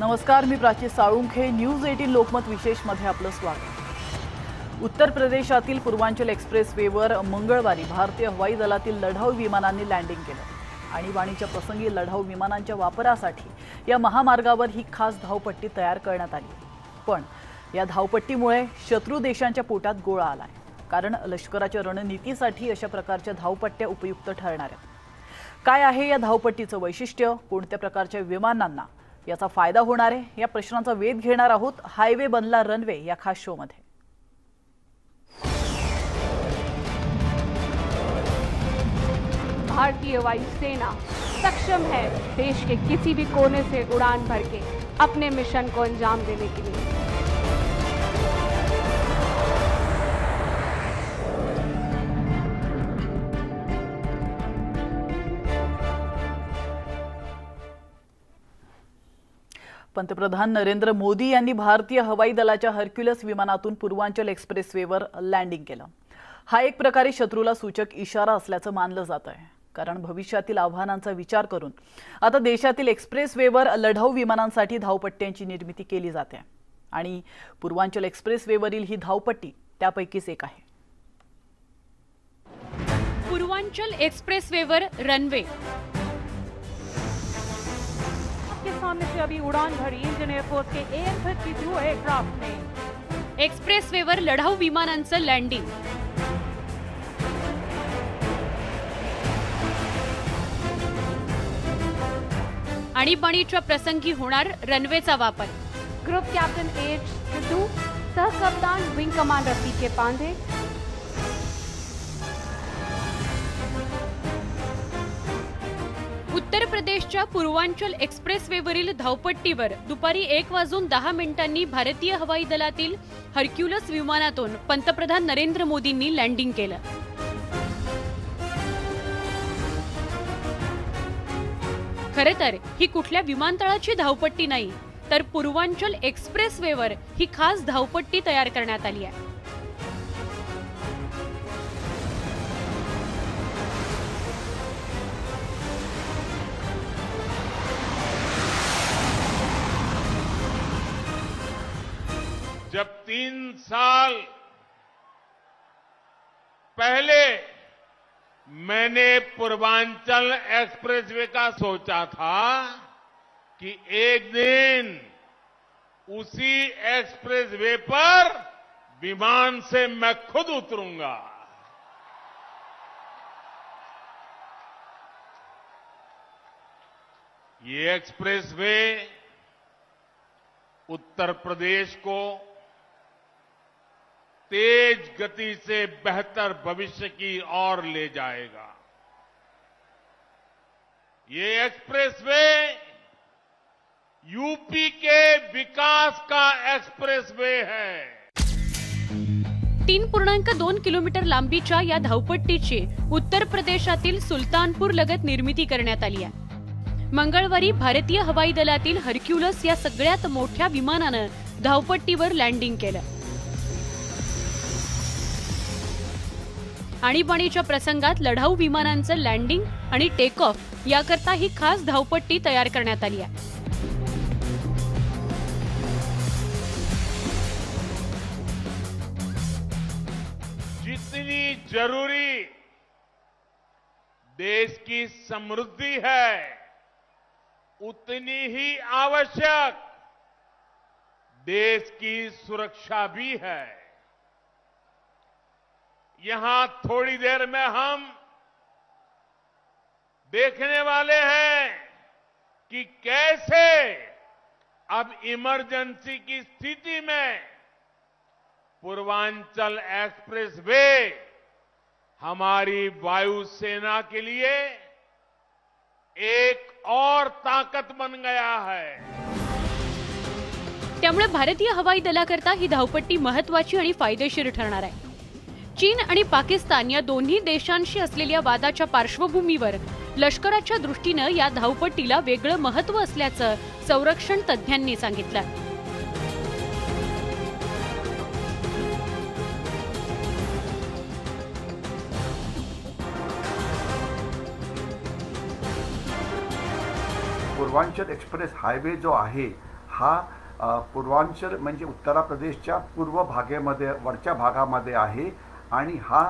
नमस्कार, मी प्राची साळुंखे. न्यूज 18 लोकमत विशेषमध्ये आपलं स्वागत. उत्तर प्रदेशातील पूर्वांचल एक्सप्रेसवेवर मंगळवारी भारतीय हवाई दलातील लढाऊ विमानांनी लँडिंग केलं. आणीबाणीच्या प्रसंगी लढाऊ विमानांच्या वापरासाठी या महामार्गावर ही खास धावपट्टी तयार करण्यात आली. पण या धावपट्टीमुळे शत्रू देशांच्या पोटात गोळा आलाय. कारण लष्कराच्या रणनीतीसाठी अशा प्रकारच्या धावपट्ट्या उपयुक्त ठरणार आहेत. काय आहे या धावपट्टीचं वैशिष्ट्य, कोणत्या प्रकारच्या विमानांना याचा फायदा होणार आहे, या प्रश्नांचा वेध घेणार आहोत हायवे बनला रनवे या खास शो मध्ये. भारतीय वायुसेना सक्षम है देश के किसी भी कोने से उड़ान भर के अपने मिशन को अंजाम देने के लिए. पंतप्रधान नरेंद्र मोदी यांनी भारतीय हवाई दलाच्या हरक्युलस विमानातून पूर्वांचल एक्सप्रेसवेवर लँडिंग केलं. हा एक प्रकारे शत्रूला सूचक इशारा असल्याचं मानलं जात आहे. कारण भविष्यातील आव्हानांचा विचार करून आता देशातील एक्सप्रेसवेवर लढाऊ विमानांसाठी धावपट्ट्यांची निर्मिती केली जाते आणि पूर्वांचल एक्सप्रेसवेवरील ही धावपट्टी त्यापैकीच एक आहे. पूर्वांचल एक्सप्रेसवेवर रनवे. आपके सामने से अभी उड़ान भरी इंडियन एयरफोर्स के AN-32 एयरक्राफ्ट ने. एक्सप्रेसवेवर लढाऊ विमानांचं लँडिंग. आणीबाणीच्या प्रसंगी होणार रनवेचा वापर. ग्रुप कैप्टन AH सिद्धू, सह कप्तान विंग कमांडर PK पांडे. उत्तर प्रदेशच्या पूर्वांचल एक्सप्रेसवेवरील धावपट्टीवर दुपारी 1:10 भारतीय हवाई दलातील हरक्युलस विमानातून पंतप्रधान नरेंद्र मोदींनी लँडिंग केलं. खरे तर ही कुठल्या विमानतळाची धावपट्टी नाही, तर पूर्वांचल एक्सप्रेसवेवर ही खास धावपट्टी तयार करण्यात आली आहे. जब 3 साल पहले मैंने पूर्वांचल एक्सप्रेसवे का सोचा था कि एक दिन उसी एक्सप्रेसवे पर विमान से मैं खुद उतरूंगा. ये एक्सप्रेसवे उत्तर प्रदेश को तेज गति से बेहतर भविष्य की ओर ले जाएगा. ये एक्सप्रेसवे यूपी के विकास का एक्सप्रेसवे है. 3.2 किलोमीटर लांबीच्या या धावपट्टीची उत्तर प्रदेशातील सुलतानपूर लगत निर्मिती करण्यात आली आहे. मंगळवारी भारतीय हवाई दलातील हरक्युलस या सगळ्यात मोठ्या विमानानं धावपट्टीवर लँडिंग केलं. आणीबाणीच्या प्रसंगात लढाऊ विमानांचं लँडिंग आणि टेक ऑफ याकरता ही खास धावपट्टी तयार करण्यात आली आहे. जितनी जरूरी देश की समृद्धि है, उतनी ही आवश्यक देश की सुरक्षा भी है. यहां थोड़ी देर में हम देखने वाले हैं कि कैसे अब इमरजेंसी की स्थिति में पूर्वांचल एक्सप्रेसवे हमारी वायुसेना के लिए एक और ताकत बन गया है. त्यामुळे भारतीय हवाई दलाकरता ही धावपट्टी महत्त्वाची आणि फायदेशीर ठरणार आहे. चीन आणि पाकिस्तान या दोन्ही देशांशी असलेल्या वादाच्या पार्श्वभूमीवर लष्कराच्या दृष्टीनं या धावपट्टीला वेगळं महत्त्व असल्याचं संरक्षण तज्ज्ञांनी सांगितलं. पूर्वांचल एक्सप्रेस हायवे जो आहे हा पूर्वांचल म्हणजे उत्तर प्रदेशच्या पूर्व भागेमध्ये वरच्या भागामध्ये आहे आणि हा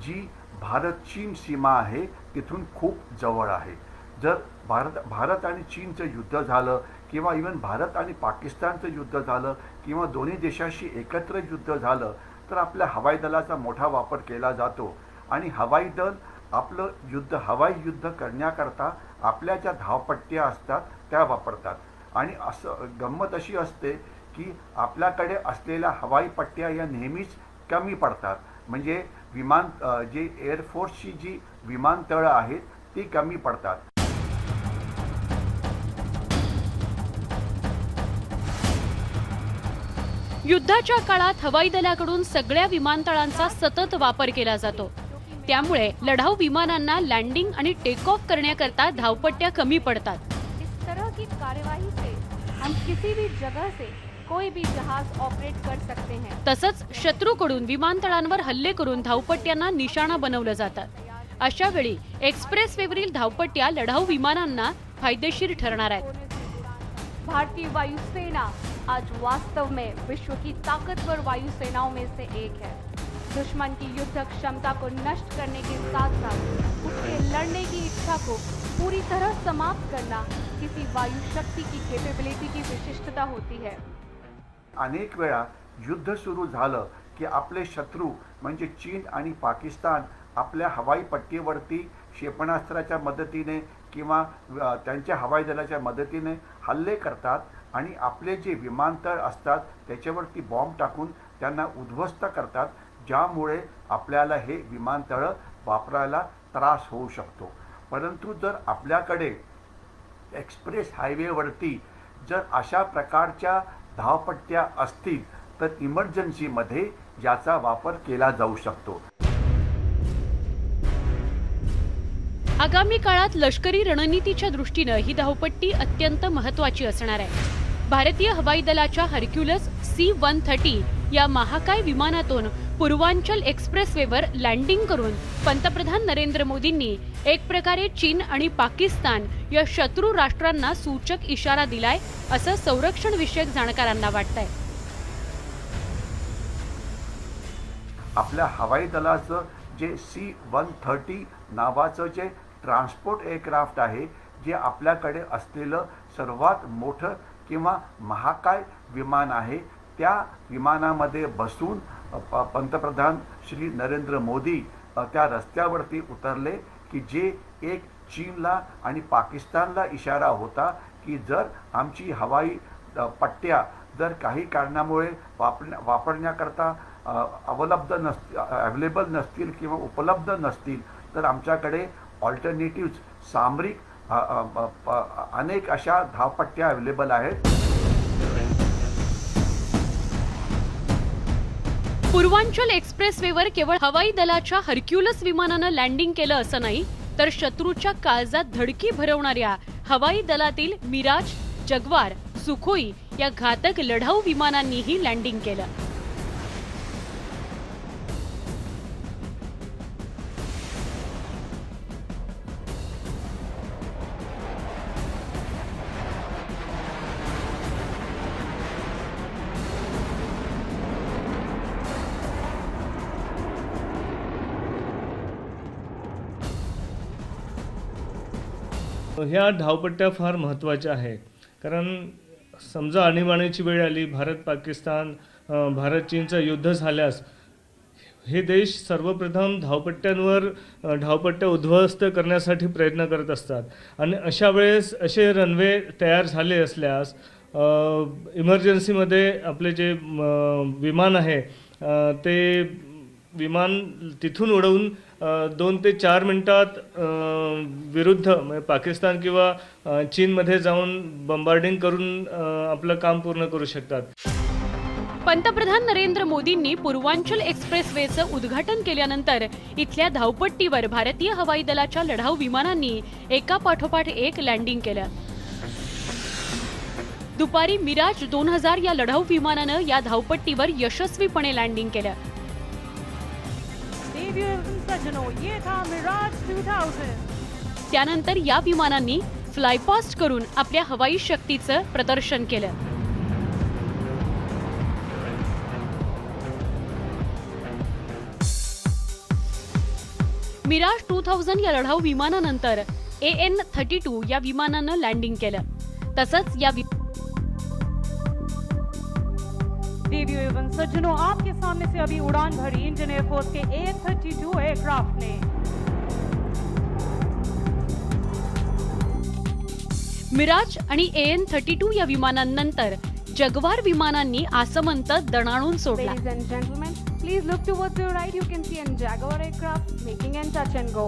जी भारत चीन सीमा आहे तिथून खूप जवळ आहे. जर भारत आणि चीनचं युद्ध झालं किंवा इवन भारत आणि पाकिस्तानचं युद्ध झालं किंवा दोन्ही देशाशी एकत्र युद्ध झालं तर आपल्या हवाई दलाचा मोठा वापर केला जातो आणि हवाई दल आपलं हवाई युद्ध करण्याकरता आपल्या ज्या धावपट्ट्या असतात त्या वापरतात. आणि असं गंमत अशी असते की आपल्याकडे असलेल्या हवाई पट्ट्या या नेहमीच कमी पडतात. म्हणजे जे एअरफोर्सची जी विमानतळं आहेत ती कमी पडतात. युद्धाच्या काळात हवाई दलाकडून सगळ्या विमानतळांचा सतत वापर केला जातो. त्यामुळे लढाऊ विमानांना लँडिंग आणि टेक ऑफ करण्याकरता धावपट्ट्या कमी पडतात. इस तरह की कार्यवाही से हम किसी भी जगह से कोई भी जहाज ऑपरेट कर सकते हैं. तसंच शत्रूकडून विमानतळांवर हल्ले करून धावपट्ट्यांना निशाणा बनवलं जातं. अशा वेळी एक्सप्रेसवेवरील धावपट्ट्या लढाऊ विमानांना फायदेशीर ठरणार आहेत. भारतीय वायुसेना आज वास्तव में विश्व की ताकतवर वायुसेनाओं में से एक है. दुश्मन की युद्ध क्षमता को नष्ट करने के साथ साथ उसके लड़ने की इच्छा को पूरी तरह समाप्त करना किसी वायु शक्ति की कैपेबिलिटी की विशिष्टता होती है. अनेक वेळा युद्ध सुरू झालं की आपले शत्रू म्हणजे चीन आणि पाकिस्तान आपल्या हवाई पट्टीवरती क्षेपणास्त्राच्या मदतीने किंवा त्यांच्या हवाई दलाच्या मदतीने हल्ले करतात आणि आपले जे विमानतळ असतात त्याच्यावरती बॉम्ब टाकून त्यांना उद्ध्वस्त करतात, ज्यामुळे आपल्याला हे विमानतळं वापरायला त्रास होऊ शकतो. परंतु जर आपल्याकडे एक्सप्रेस हायवेवरती जर अशा प्रकारच्या धावपट्ट्या असतील तर इमर्जन्सीमध्ये याचा वापर केला जाऊ शकतो. आगामी काळात लष्करी रणनीतीच्या दृष्टीनं ही धावपट्टी अत्यंत महत्त्वाची असणार आहे. भारतीय हवाई दलाच्या हर्क्युलस C-130 या महाकाय विमानातून पूर्वांचल एक्सप्रेसवेवर लँडिंग करून पंतप्रधान नरेंद्र मोदींनी एक प्रकारे चीन आणि पाकिस्तान या शत्रू राष्ट्रांना सूचक इशारा दिलाय असं संरक्षण विषयक जाणकारांना वाटतंय. आपल्या हवाई दलाचं जे C-130 नावाचं जे ट्रान्सपोर्ट एअरक्राफ्ट आहे, जे आपल्याकडे असलेलं सर्वात मोठं किंवा महाकाय विमान आहे, त्या विमानामध्ये बसून पंतप्रधान श्री नरेंद्र मोदी त्या रस्त्यावरती उतरले की जे एक चीनला आणि पाकिस्तानला इशारा होता की जर आमची हवाई पट्ट्या जर काही कारणामुळे वापरण्याकरता अवेलेबल नसतील किंवा उपलब्ध नसतील तर आमच्याकडे ऑल्टरनेटिव्ज सामरिक अनेक अशा धावपट्ट्या अवेलेबल आहेत. पूर्वांचल एक्सप्रेसवेवर केवळ हवाई दलाच्या हर्क्युलस विमानानं लँडिंग केलं असं नाही, तर शत्रूच्या काळजात धडकी भरवणाऱ्या हवाई दलातील मिराज, जग्वार, सुखोई या घातक लढाऊ विमानांनीही लँडिंग केलं. ह्या धावपट्ट्या फार महत्त्वाच्या आहे. कारण समजा आणीबाणीची वेळ आली, भारत पाकिस्तान भारत चीनचं युद्ध झाल्यास हे देश सर्वप्रथम धावपट्ट्या उद्ध्वस्त करण्यासाठी प्रयत्न करत असतात. आणि अशा वेळेस असे रनवे तयार झाले असल्यास इमर्जन्सीमध्ये आपले जे विमान आहे ते विमान तिथून उडवून 2 ते 4 मिनिटात विरुद्ध म्हणजे पाकिस्तान किंवा चीनमध्ये जाऊन बंबार्डिंग करून आपलं काम पूर्ण करू शकतात. पंतप्रधान नरेंद्र मोदींनी पूर्वांचल एक्सप्रेसवेचं उद्घाटन केल्यानंतर इथल्या धावपट्टीवर भारतीय हवाई दलाच्या लढाऊ विमानांनी एकापाठोपाठ एक लँडिंग केलं. दुपारी मिराज 2000 या लढाऊ विमानानं या धावपट्टीवर यशस्वीपणे लँडिंग केलं. ये था मिराज 2000. त्यानंतर या विमानांनी फ्लायपास्ट करून आपल्या हवाई शक्तीचं प्रदर्शन केलं. मिराज 2000 या लढाऊ विमानानंतर AN-32 या विमानानं लँडिंग केलं. तसंच या देवियों एवं सज्जनों, आपके सामने से अभी उड़ान भरी इंडियन एयरफोर्स के AN-32 एयरक्राफ्ट ने मिराज आणि AN-32 या विमानांनंतर जगवार विमानांनी आसमंत दणाणून सोडला. Ladies and gentlemen, please look towards your right. You can see a Jaguar aircraft making an touch and go.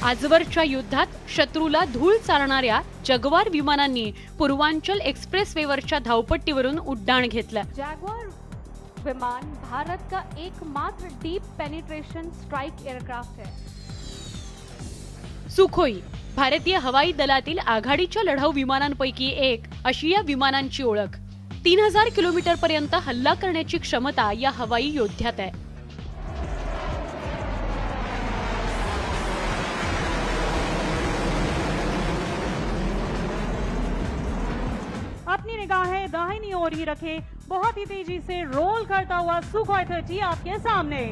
आजवरच्या युद्धात शत्रूला धूळ चालणाऱ्या जगवार विमानांनी पूर्वांचल एक्सप्रेसवेवरच्या धावपट्टीवरून उड्डाण घेतलं. जैगुआर विमान भारत का एकमात्र डीप पेनिट्रेशन स्ट्राइक एयरक्राफ्ट है. सुखोई भारतीय हवाई दलातील आघाडीच्या लढाऊ विमानांपैकी एक अशी या विमानांची ओळख. 3000 किलोमीटर पर्यंत हल्ला करण्याची क्षमता या हवाई योद्ध्यात आहे. अपनी निगाहें दाहिनी ओर ही रखे. बहुत ही तेजी से रोल करता हुआ सुखोई 30 आपके सामने.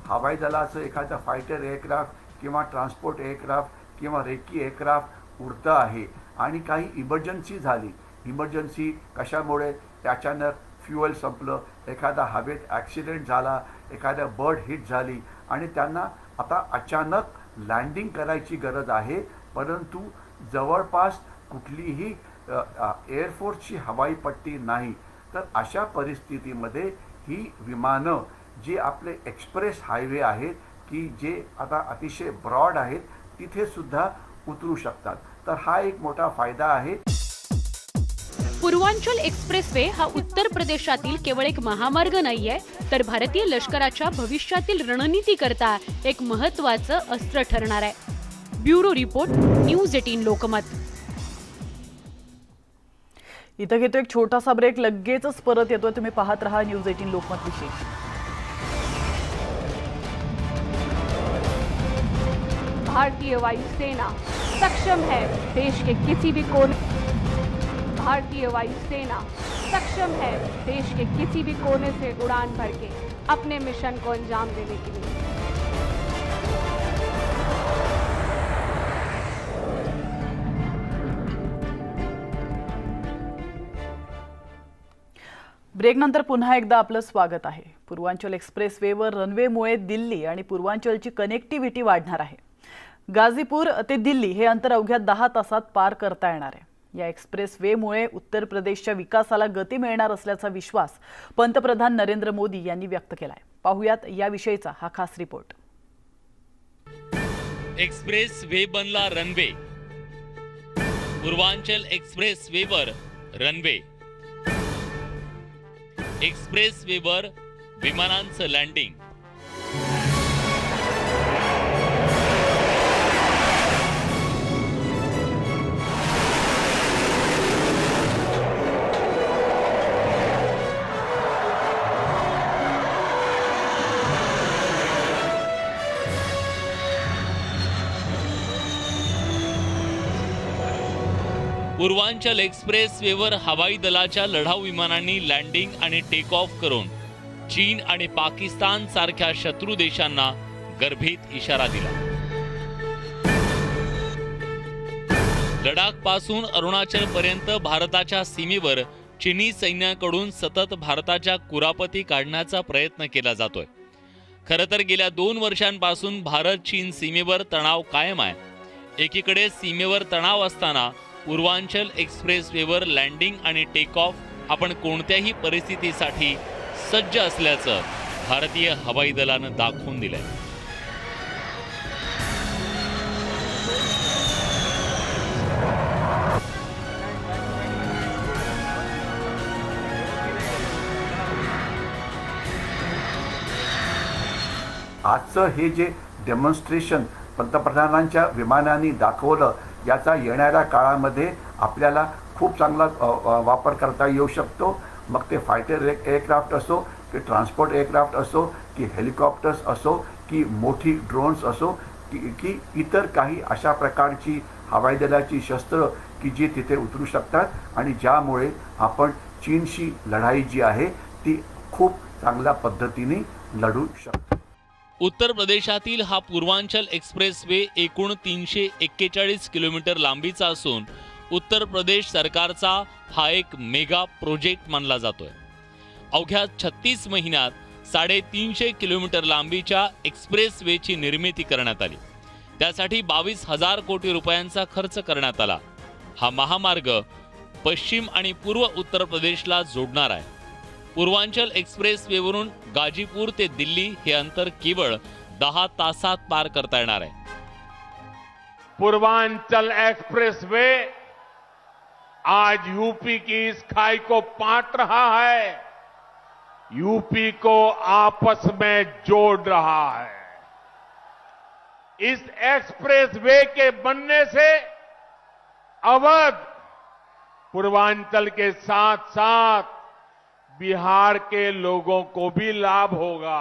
हवाई दलाचं एखादं फायटर एअरक्राफ्ट किंवा ट्रान्सपोर्ट एअरक्राफ्ट किंवा रेकी एअरक्राफ्ट उडतं आहे आणि काही इमर्जन्सी झाली, इमर्जन्सी कशामुळे, अचानक फ्युएल संपलं, एखादा हवेत ॲक्सिडेंट झाला, एखाद्या बर्ड हिट झाली आणि त्यांना आता अचानक लँडिंग करायची गरज आहे, परंतु जवळपास कुठलीही एअरफोर्सची हवाई पट्टी नाही. तर अशा परिस्थितीमध्ये ही विमानं जे आपले एक्सप्रेस हायवे आहेत की जे आता अतिशय ब्रॉड आहेत तिथे सुद्धा उतरू शकतात. तर हा एक मोठा फायदा आहे. पूर्वांचल एक्सप्रेसवे हा उत्तर प्रदेशातील केवळ एक महामार्ग नाहीये, तर भारतीय लष्कराच्या भविष्यातील रणनीती करता एक महत्त्वाचं अस्त्र ठरणार आहे. Bureau report, news 18 Lokmat. इथं घेतो एक छोटासा ब्रेक, लगेचच परत येतोय. तुम्ही पाहत रहा न्यूज 18 लोकमत विशेष. भारतीय वायुसेना सक्षम है देश के किसी भी कोने. भारतीय वायुसेना सक्षम है देश के किसी भी कोने से उड़ान भर के अपने मिशन को अंजाम देने के लिए. ब्रेकनंतर पुन्हा एकदा आपलं स्वागत आहे. पूर्वांचल एक्सप्रेसवेवर रनवेमुळे दिल्ली आणि पूर्वांचलची कनेक्टिव्हिटी वाढणार आहे. गाझीपूर ते दिल्ली हे अंतर अवघ्या 10 तासात पार करता येणार आहे. या एक्सप्रेसवेमुळे उत्तर प्रदेशच्या विकासाला गती मिळणार असल्याचा विश्वास पंतप्रधान नरेंद्र मोदी यांनी व्यक्त केलाय. पाहुयात याविषयीचा हा खास रिपोर्ट. एक्सप्रेस वे बनला रनवे. पूर्वांचल एक्सप्रेस वेवर रनवे. एक्सप्रेस वेवर विमानांचं लँडिंग. पूर्वांचल एक्सप्रेस वेवर हवाई दलाच्या लढाऊ विमानांनी लँडिंग आणि टेक ऑफ करून चीन आणि पाकिस्तान सारख्या शत्रू देशांना गर्भित इशारा दिला. लडाख पासून अरुणाचल पर्यंत भारताच्या सीमेवर चीनी सैन्याकडून सतत भारताच्या कुरापती काढण्याचा प्रयत्न केला जातोय. खरं तर गेल्या 2 वर्षांपासून भारत चीन सीमेवर तणाव कायम आहे. एकीकडे सीमेवर तणाव असताना पूर्वांचल एक्सप्रेस वेवर लँडिंग आणि टेक ऑफ आपण कोणत्याही परिस्थितीसाठी सज्ज असल्याचं भारतीय हवाई दलानं दाखवून दिलंय. आजचं हे जे डेमॉन्स्ट्रेशन पंतप्रधानांच्या विमानांनी दाखवलं याचा येणाऱ्या काळामध्ये आपल्याला खूप चांगला वापर करता येऊ शकतो. मग ते फायटर एअरक्राफ्ट असो की ट्रान्सपोर्ट एअरक्राफ्ट असो की हेलिकॉप्टर्स असो की मोठी ड्रोन्स असो की इतर काही अशा प्रकारची हवाई दलाची शस्त्र की जी तिथे उतरू शकतात आणि ज्यामुळे आपण चीनशी लढाई जी आहे ती खूप चांगल्या पद्धतीने लढू शकतो. उत्तर प्रदेशातील हा पूर्वांचल एक्सप्रेसवे एकूण 341 किलोमीटर लांबीचा असून उत्तर प्रदेश सरकारचा हा एक मेगा प्रोजेक्ट मानला जातोय. अवघ्या 36 महिन्यात 350 किलोमीटर लांबीच्या एक्सप्रेसवेची निर्मिती करण्यात आली. त्यासाठी 22,000 कोटी रुपयांचा खर्च करण्यात आला. हा महामार्ग पश्चिम आणि पूर्व उत्तर प्रदेशला जोडणार आहे. पूर्वांचल एक्सप्रेसवेवरून गाजीपूर ते दिल्ली हे अंतर केवळ 10 तासात पार करता येणार आहे. पूर्वांचल एक्सप्रेसवे आज यूपी की इस खाई को पाट रहा है, यूपी को आपस में जोड़ रहा है. इस एक्सप्रेसवे के बनने से अवध, पूर्वांचल के साथ साथ बिहार के लोगों को भी लाभ होगा.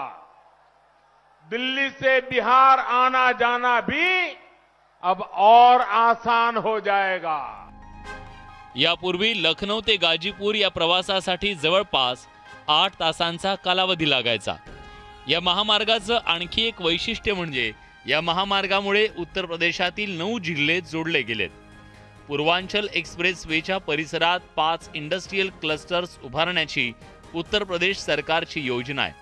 दिल्ली से बिहार आना जाना भी अब और आसान हो जाएगा. यापूर्वी लखनौ ते गाजीपूर या प्रवासासाठी जवळपास 8 तासांचा कालावधी लागायचा. या महामार्गाचं आणखी एक वैशिष्ट्य म्हणजे या महामार्गामुळे उत्तर प्रदेशातील 9 जिल्हे जोडले गेलेत. पूर्वांचल एक्सप्रेसवेच्या परिसरात 5 इंडस्ट्रियल क्लस्टर्स उभारण्याची उत्तर प्रदेश सरकारची योजना आहे.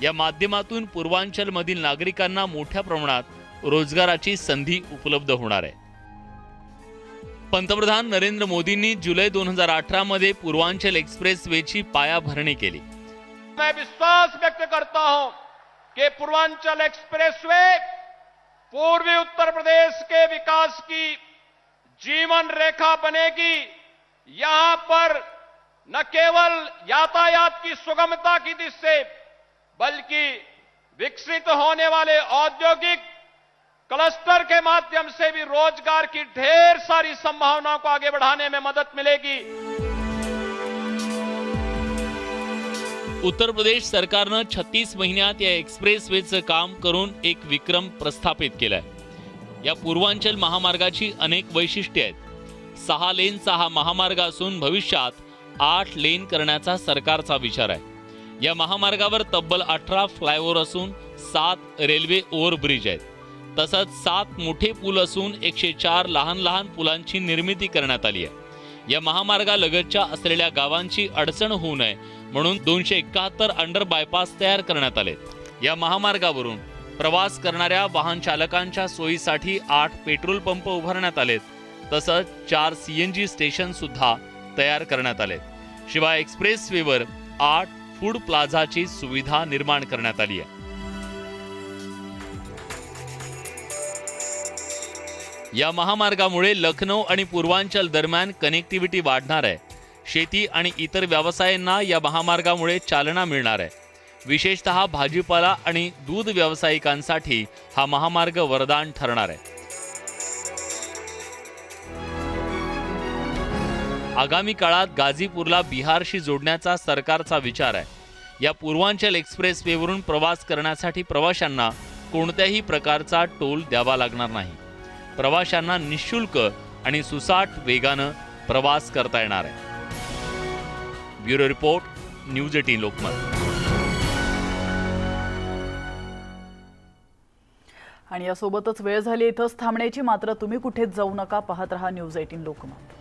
या माध्यमातून पूर्वांचलमधील नागरिकांना मोठ्या प्रमाणात रोजगाराची संधी उपलब्ध होणार आहे. पंतप्रधान नरेंद्र मोदींनी जुलै 2018 मध्ये पूर्वांचल एक्सप्रेसवेची पायाभरणी केली. मैं विश्वास व्यक्त करता हूं कि पूर्वांचल एक्सप्रेसवे पूर्वी उत्तर प्रदेश के विकास की जीवन रेखा बनेगी. यहां पर न केवल यातायात की सुगमता की दृष्टि से बल्कि विकसित होने वाले औद्योगिक क्लस्टर के माध्यम से भी रोजगार की ढेर सारी संभावनाओं को आगे बढ़ाने में मदद मिलेगी. उत्तर प्रदेश सरकारनं 36 महिन्यात या एक्सप्रेसवेचं काम करून एक विक्रम प्रस्थापित केलाय. या पूर्वांचल महामार्गाची अनेक वैशिष्ट्ये आहेत. 6 लेनचा हा महामार्ग असून भविष्यात 8 लेन करण्याचा सरकारचा विचार आहे. या महामार्गावर तब्बल 18 फ्लायओव्हर असून 7 रेल्वे ओव्हरब्रिज आहेत. तसंच 7 मोठे पूल असून 104 लहान लहान पुलांची निर्मिती करण्यात आली आहे. या महामार्गालगतच्या असलेल्या गावांची अडचण होऊ नये म्हणून 271 अंडर बायपास तयार करण्यात आले. या महामार्गावरून प्रवास करणाऱ्या वाहन चालकांच्या सोयीसाठी 8 पेट्रोल पंप उभारण्यात आलेत. तसंच 4 CNG स्टेशन सुद्धा तयार करण्यात आलेत. शिवाय एक्सप्रेसवेवर 8 फूड प्लाझाची सुविधा निर्माण करण्यात आली आहे. या महामार्गामुळे लखनौ आणि पूर्वांचल दरम्यान कनेक्टिव्हिटी वाढणार आहे. शेती आणि इतर व्यवसायांना या महामार्गामुळे चालना मिळणार आहे. विशेषतः भाजीपाला आणि दूध व्यावसायिकांसाठी हा महामार्ग वरदान ठरणार आहे. आगामी काळात गाझीपूरला बिहारशी जोडण्याचा सरकारचा विचार आहे. या पूर्वांचल एक्सप्रेसवेवरून प्रवास करण्यासाठी प्रवाशांना कोणत्याही प्रकारचा टोल द्यावा लागणार नाही. प्रवाशांना निःशुल्क आणि सुसाट वेगानं प्रवास करता येणार आहे. Bureau report, news 18 Lokmat. आणि यासोबतच वेळ झाली इथंच थांबण्याची. मात्र तुम्ही कुठेच जाऊ नका. पाहत रहा न्यूज 18 लोकमत.